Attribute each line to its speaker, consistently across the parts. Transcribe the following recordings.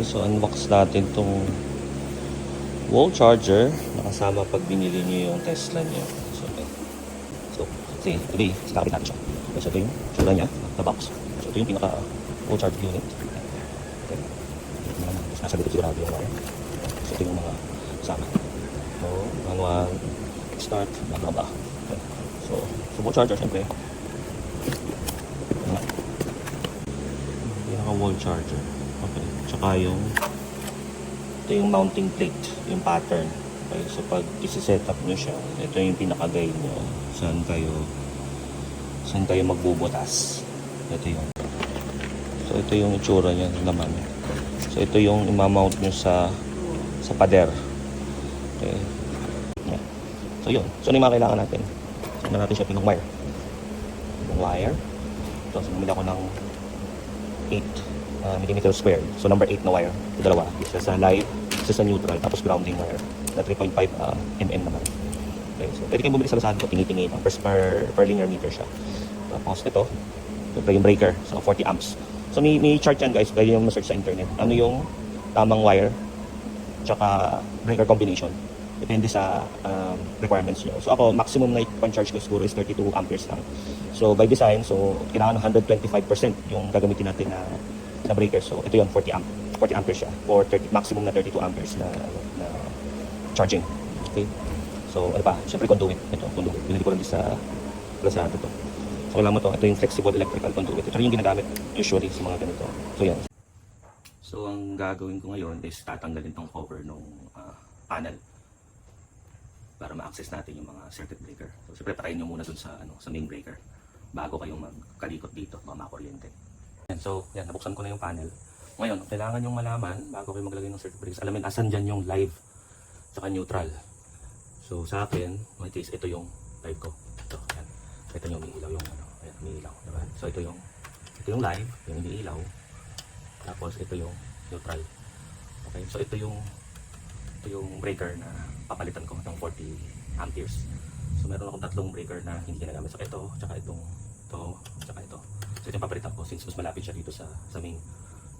Speaker 1: Okay, so unbox natin tong wall charger na kasama pag binili niyo yung Tesla niyo. So see, today, sakapit natin siya. So ito yung tsura niya, na box. So ito yung pinaka wall charger unit. Okay. Nasa dito sigurado yung wire. So ito yung mga kasama. So, manual, start, blah blah. Okay. So wall charger, syempre. Pinaka wall charger. Okay. Tsaka ito yung mounting plate, yung pattern. Okay, so pag isi-set up nyo siya, ito yung pinaka-guide nyo. Saan kayo magbubutas. Ito yung. So ito yung itsura niya naman. So ito yung imamount nyo sa pader. Okay. Yeah. So yun. So ano yung mga kailangan natin? So natin siya pinong wire. Yung wire. So bumili ako ng 8 mm square. So number 8 na wire. Ito dalawa. Isa sa live, isa sa neutral, tapos grounding wire. Na 3.5 mm naman. Okay, so pwede kayong bumili sa Lazada, tingi-tingi lang. Per linear meter siya. Tapos ito yung breaker. So 40 amps. So may chart yan guys. Pwede yung ma-search sa internet. Ano yung tamang wire tsaka breaker combination. Depende sa requirements nyo. So ako, maximum na pan-charge ko siguro is 32 amperes lang. So by design, so kailangan 125% yung gagamitin natin na breaker. So ito yung 40 amperes siya. Or maximum na 32 amperes na charging. Okay? So ano pa? Siyempre conduit. Ito, conduit. Binili ko lang din sa Lazada to. So kailangan mo to. Ito yung flexible electrical conduit. Ito yung ginagamit usually sa mga ganito. So yan. So ang gagawin ko ngayon is tatanggalin tong cover ng panel para ma-access natin yung mga circuit breaker. So siyempre patayin nyo muna dun sa main breaker bago kayong magkalikot dito, mga kuryente. So yan, nabuksan ko na yung panel. Ngayon, kailangan yung malaman bago kayo maglagay ng circuit breakers. Alamin asan dyan yung live saka neutral. So sa akin, ito yung live ko. Ito, yan. Ito yung umiilaw yung ayan, umiilaw, diba? So ito yung live, yung umiilaw. Tapos ito yung neutral. Okay, so ito yung breaker na papalitan ko ng 40 amperes. So meron akong tatlong breaker na hindi ginagamit. So ito, tsaka ito, tsaka ito. So ito yung papalitan ko since mas malapit siya dito sa main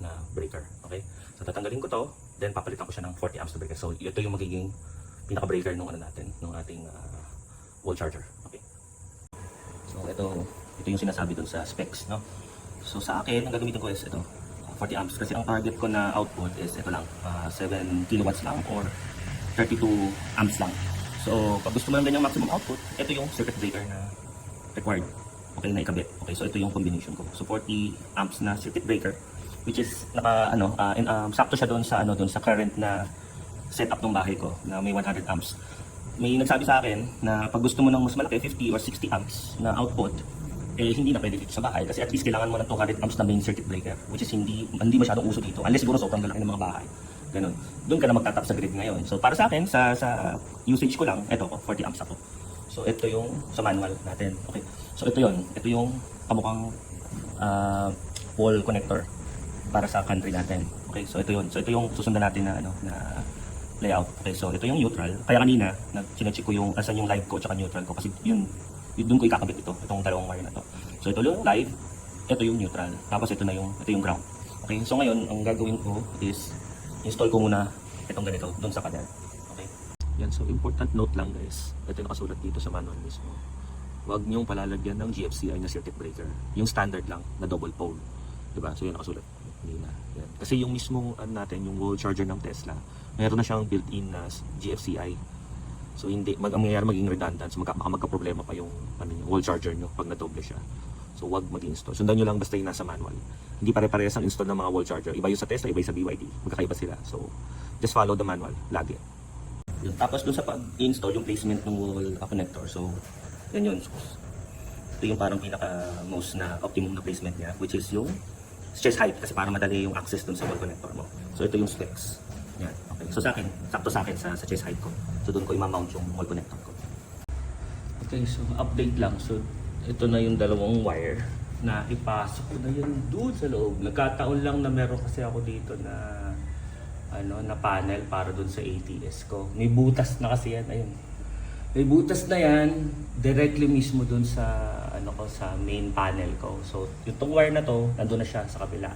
Speaker 1: na breaker. Okay? So tatanggalin ko to, then papalitan ko siya ng 40 amps na breaker. So ito yung magiging pinaka-breaker nung nung ating wall charger. Okay? So ito yung sinasabi dun sa specs, no? So sa akin, ang gagamitin ko is ito, 40 amps kasi ang target ko na output is ito lang, 7 kilowatts lang or 32 amps lang. So pag gusto mo ng ganyang maximum output, ito yung circuit breaker na required. Okay, na ikabit. Okay, so ito yung combination ko. So 40 amps na circuit breaker which is sakto siya doon sa current na setup ng bahay ko na may 100 amps. May nagsabi sa akin na pag gusto mo ng mas malaki, 50 or 60 amps na output, hindi na pwede dito sa bahay kasi at least kailangan mo ng 200 amps na main circuit breaker which is hindi masyadong uso dito unless siguro sobrang lalaki ng mga bahay. Ganun. Doon ka na magtatap sa grid ngayon. So para sa akin, sa usage ko lang, ito 40 amps ako. So ito yung sa manual natin. Okay. So ito yung kamukhang wall connector para sa country natin. Okay. So ito yung susundan natin na layout. Okay. So ito yung neutral. Kaya kanina chinecheck ko yung asan yung live ko at neutral ko kasi yun doon ko ikakabit itong dalawang wire na to. So ito yung live, ito yung neutral. Tapos ito yung ground. Okay. So ngayon ang gagawin ko is install ko muna itong ganito doon sa pader. Okay. Yan, so important note lang guys. Ito yung nakasulat dito sa manual mismo. Huwag niyong palalagyan ng GFCI na circuit breaker. Yung standard lang na double pole. Diba? So yun nakasulat. Hindi na. Yan. Kasi yung mismong natin, yung wall charger ng Tesla, mayroon na siyang built-in na GFCI. So hindi, mangyayari maging redundant. So baka magka-problema pa yung wall charger nyo pag na-double siya. So huwag mag-install. Sundan nyo lang basta yung nasa manual. Hindi pare-parehas ang install ng mga wall charger. Iba yung sa Tesla, iba yung sa BYD. Magkakaiba sila. So just follow the manual lagi. Yun. Tapos dun sa pag-install yung placement ng wall connector. So yun. Ito yung parang pinaka-most na optimum na placement niya, which is yung chest height kasi para madali yung access dun sa wall connector mo. So ito yung specs. Yan. Okay. So sakto sa akin sa chest height ko. So doon ko i-mount yung wall connector ko. Okay, so update lang. So ito na yung dalawang wire na ipasok ko na yun doon sa loob. Nagkataon lang na meron kasi ako dito na na panel para doon sa ATS ko. May butas na kasi yan, ayun. May butas na yan directly mismo doon sa sa main panel ko. So, yung wire na to, nandoon na siya sa kabila.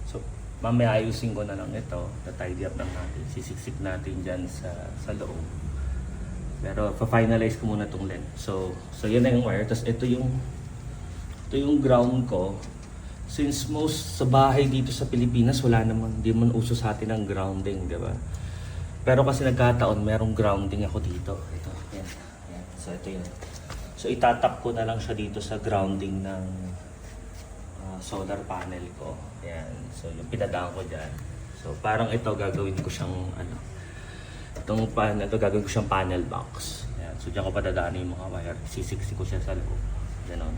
Speaker 1: So, mamaya ayusin ko na lang ito, tatidy up lang natin, sisiksik natin dyan sa loob. Pero pa-finalize ko muna itong length. So yun na yung wire. Tapos ito yung ground ko. Since most sa bahay dito sa Pilipinas, wala naman, di man uso sa atin ang grounding, di ba? Pero kasi nagkataon, merong grounding ako dito. Ito, yan. So ito yun. So itatap ko na lang siya dito sa grounding ng solar panel ko. Yan. So yung pinadaan ko dyan. So parang ito gagawin ko siyang itong panel, ito gagawin ko siyang panel box. Yan. So diyan ko padadaan yung mga wire. Sisiksi ko siya sa loob. Ganon.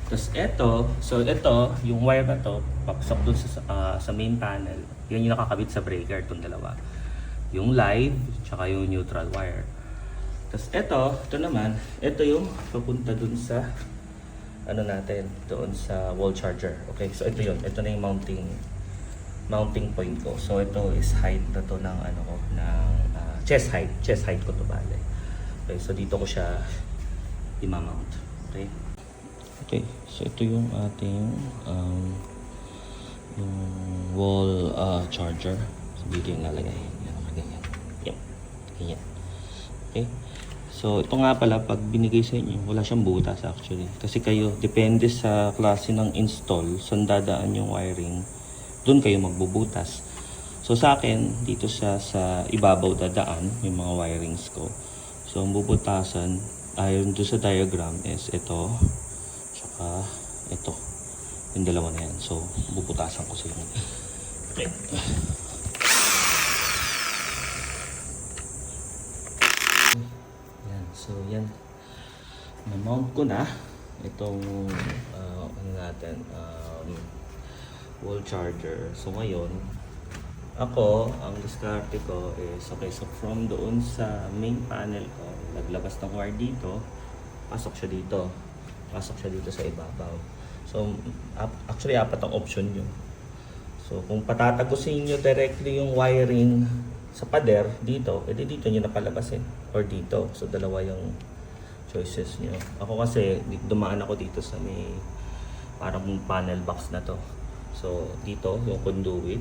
Speaker 1: Tapos ito, yung wire na to, papasok dun sa main panel. Yan yung nakakabit sa breaker, itong dalawa. Yung live, tsaka yung neutral wire. Tapos ito naman, ito yung papunta dun sa natin, doon sa wall charger. Okay, so ito yun. Ito na yung mounting point ko. So ito is height na to ng ng chest height ko to bale. Okay, so dito ko siya i-mount. Okay, so ito yung ating yung wall charger. So dito yung lalagay. Ganyan. Ganyan. Okay. So ito nga pala, pag binigay sa inyo, wala siyang butas actually. Kasi kayo, depende sa klase ng install, saan dadaan yung wiring, doon kayo magbubutas. So sa akin, dito sa ibabaw dadaan yung mga wirings ko. So ang bubutasan, ayon doon sa diagram is ito, tsaka ito. Yung dalawa na yan. So bubutasan ko sila. Okay. So yan, na-mount ko na itong wall charger. So ngayon, ang diskarte ko is, okay, so from doon sa main panel ko, naglabas ng wire dito, pasok siya dito sa ibabaw. So actually apat ang option nyo. So kung patatagusin nyo directly yung wiring sa pader dito, edi dito nyo napalabasin or dito. So dalawa yung choices nyo. Ako kasi dumaan ako dito sa may parang panel box na to. So dito yung conduit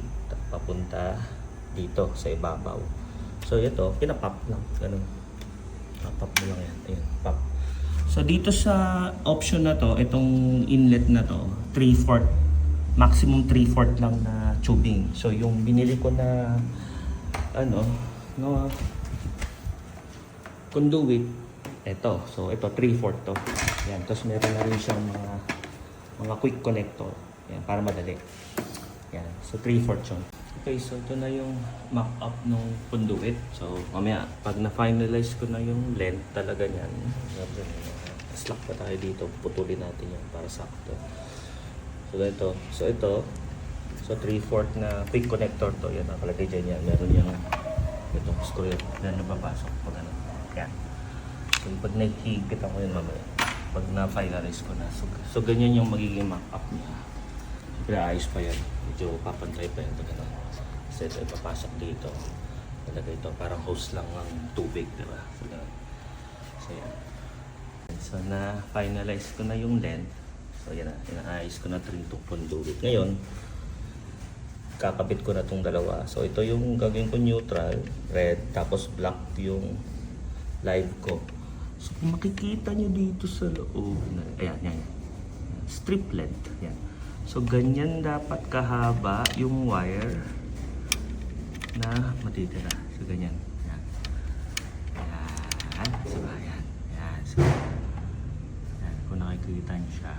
Speaker 1: papunta dito sa ibabaw. So ito, pinapop lang, ganun. Pop mo lang yan. Ayun, pop. So dito sa option na to, itong inlet na to, 3/4, maximum 3/4 lang na tubing. So yung binili ko na conduit, ito. So ito 3/4 to. Yan, tapos meron na rin siyang mga quick connector. Yan, para madali. Yan, so 3/4 yun. Okay, so ito na yung mock-up ng conduit. So mamaya, pag na-finalize ko na yung length talaga niyan, slack pa tayo dito, putulin natin yan para sakto. So ito, so 3/4 na quick connector to. Yan, nakalagay dyan yan. Meron yung itong screw na napapasok po na. Yan. So pag nahihigpit ako yun mamaya, pag na-finalize ko na. So ganyan yung magiging mock-up niya. Siyempre ayos pa yan. Medyo papantay pa yan. Kasi ito ipapasok dito. Nalagay ito. Parang hose lang ng tubig. Diba? So yan. So na-finalize ko na yung length. So yan na. Inaayos ko na 3 conduit. Ngayon, kakabit ko na itong dalawa. So ito yung gagawin ko neutral, red, tapos black yung live ko. So kung makikita nyo dito sa loob, ayan. Strip length, yan. So ganyan dapat kahaba yung wire na matitira. So ganyan, yan. Yan, so ayan. Yan, so yan, kung nakikita nyo siya.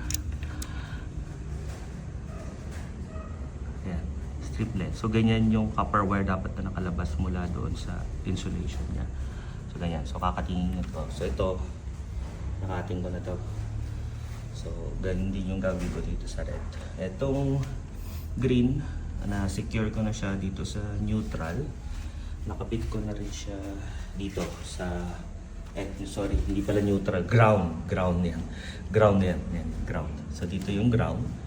Speaker 1: Yan. Striplet. So ganyan yung copper wire dapat na nakalabas mula doon sa insulation niya. So ganyan. So kakatingin ito. So ito, nakating ko na to. So ganyan din yung gagawin ko dito sa red. Itong green, na-secure ko na siya dito sa neutral. Nakapit ko na rin siya dito sa sorry, hindi pala neutral, ground yan. Ground yan. So dito yung ground.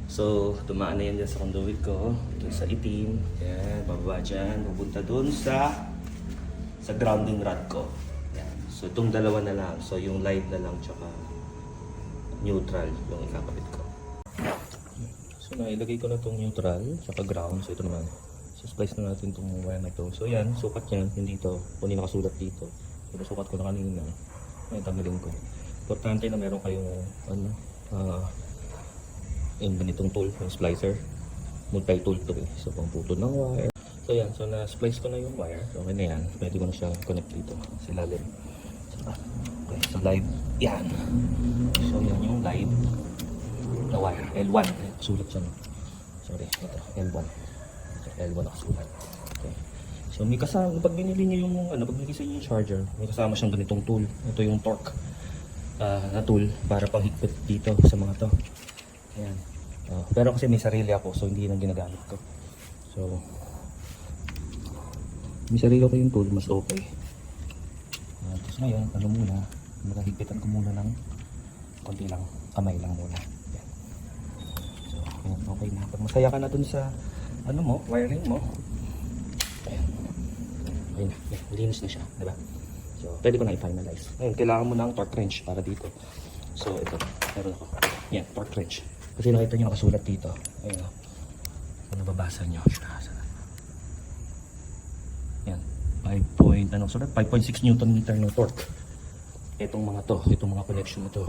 Speaker 1: So, dumaan na yan dyan sa conduit ko. Dun sa itim. Yan, bababa dyan. Pupunta dun sa grounding rod ko. Yan. So, itong dalawa na lang. So, yung live na lang tsaka neutral yung ikakabit ko. So nailagay ko na itong neutral, saka ground. So ito naman. So splice na natin itong wire na ito. So yan, sukat yan. Hindi ito. Kung hindi nakasulat dito. So sukat ko na kanina. Ngayon tanggalin ko. Importante na meron kayong yung ganitong tool, yung splicer. Multi-tool to eh. So pang putol ng wire. So yan, so na-splice ko na yung wire. So okay na yan. Pwede ko na siya connect dito sa ilalim. Okay, so live. Yan. So yan yung live na wire. L1. Sulat siya. Sorry, ito. L1. L1 nakasulat. Okay. So may kasama, pag binili niyo yung, pag binili sa inyo yung charger, may kasama siyang ganitong tool. Ito yung torque na tool para panghigpit dito sa mga to. Ayan. Pero kasi may sarili ako, so hindi yun ang ginagamit ko. So, may sarili ko yung tool, mas okay. Tapos ngayon, muna, nakahigpitan ko muna ng konti lang, kamay lang muna. Ayan. So, ayan, okay na. Pag masaya ka na dun sa, wiring mo, ayan. Okay na, linis na siya, diba? So, pwede ko na i-finalize. Ngayon, kailangan mo ng torque wrench para dito. So, ito, meron ako. Yan, torque wrench. Kasi nakita nyo nakasulat dito. Ayan. So, nababasa nyo. Yan. 5.6 Newton meter ng torque. Itong mga to, itong mga connection na to.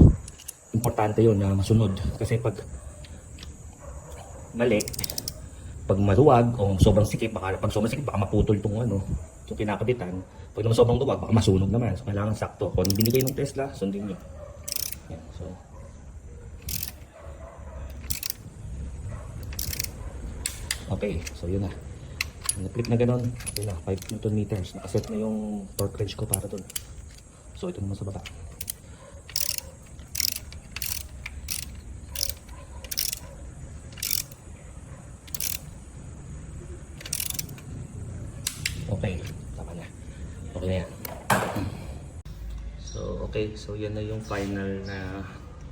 Speaker 1: Importante yun na masunod. Kasi pag mali, pag maluwag o sobrang sikip, baka maputol itong yung kinakabitan. Pag naman sobrang luwag, baka masunog naman. So, kailangan sakto. Kung binigay ng Tesla, sundin nyo. Yan, so. Okay, so yun na. Na-flip na gano'n. Yun na, 5 Newton meters. Nakaset na yung torque wrench ko para dun. So, ito naman sa baba. Okay, tama na. Okay na yan. So, okay. So, yan na yung final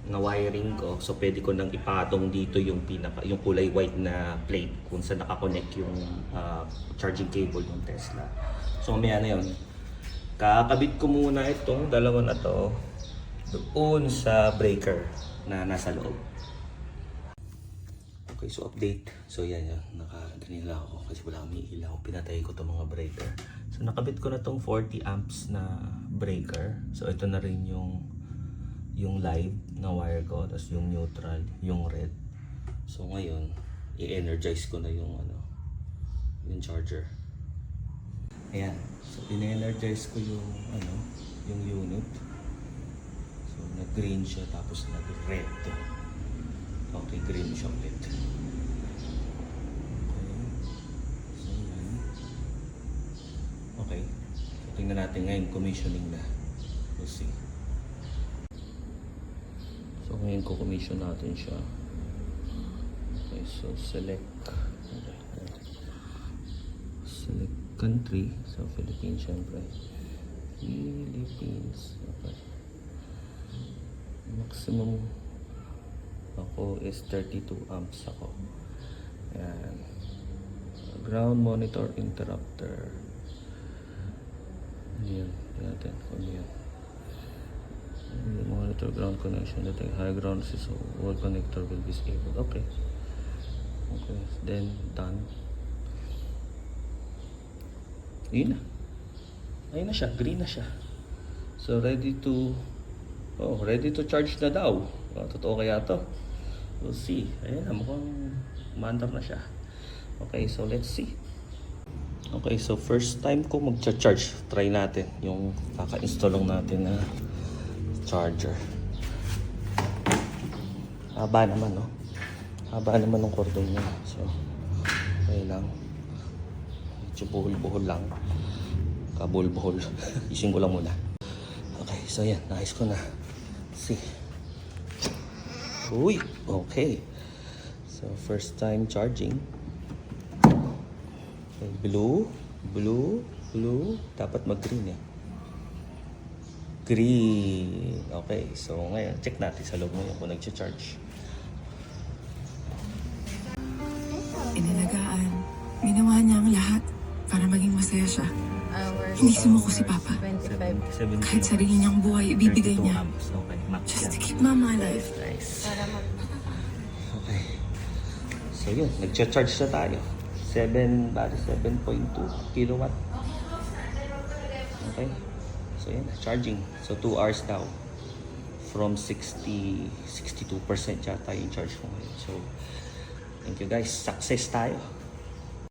Speaker 1: na wiring ko. So, pwede ko nang ipatong dito yung yung kulay white na plate kung saan nakakonect yung charging cable ng Tesla. So, mamaya na yun. Kakabit ko muna itong dalawa na to doon sa breaker na nasa loob. Okay, so update. So, yan. Nakaganila ako kasi wala kami ilaw. Pinatay ko itong mga breaker. So, nakabit ko na itong 40 amps na breaker. So, ito na rin yung live na wire ko, tapos yung neutral, yung red. So ngayon, i-energize ko na yung charger. Ayan. So in-energize ko yung yung unit. So nag-green siya tapos nag-red. Okay, green siya ulit. Okay. So yan. Okay. So tingnan natin ngayon, commissioning na. We'll see. So ngayon ko-commission natin siya. Okay, so select country. So Philippines syempre. Philippines. Okay. Maximum ako is 32 amps ako. Ayan. Ground monitor interrupter. Ayan. Ayan natin kung yan. Monitor ground connection. Detect high ground so wall connector will be disabled. Okay. Okay. Then done. Yun na. Ayun na siya. Green na siya. So ready to charge na daw. Totoo kaya to? We'll see. Ayun na. Mukhang mandar na siya. Okay. So let's see. Okay. So first time ko mag-charge. Try natin. Yung kaka-install lang natin na charger. Haba naman, no? Haba naman ng cordon niya. So, okay lang. Medyo buhol-buhol lang. Kabuhol-buhol. Ising ko lang muna. Okay, so yan. Naayos ko na. See. Uy! Okay. So, first time charging. Okay, blue. Dapat mag-green eh. Green. Okay, so ngayon, check natin sa loob ngayon kung nag-charge.
Speaker 2: Inalagaan. Ginawa niya ang lahat para maging masaya siya. Hindi sumuko si Papa.
Speaker 3: 25.
Speaker 2: Kahit sarili niyang buhay, ibibigay
Speaker 1: 32
Speaker 2: niya.
Speaker 1: amps. Okay, max
Speaker 2: Just to
Speaker 1: yan.
Speaker 2: keep Mama alive.
Speaker 1: Nice.
Speaker 3: Para mag...
Speaker 1: Okay. So yun, nag-charge na tayo. 7.2 kilowatt. Okay. So yun, charging. So 2 hours daw. From 62% yata yung charge ko ngayon. So, thank you guys. Success tayo.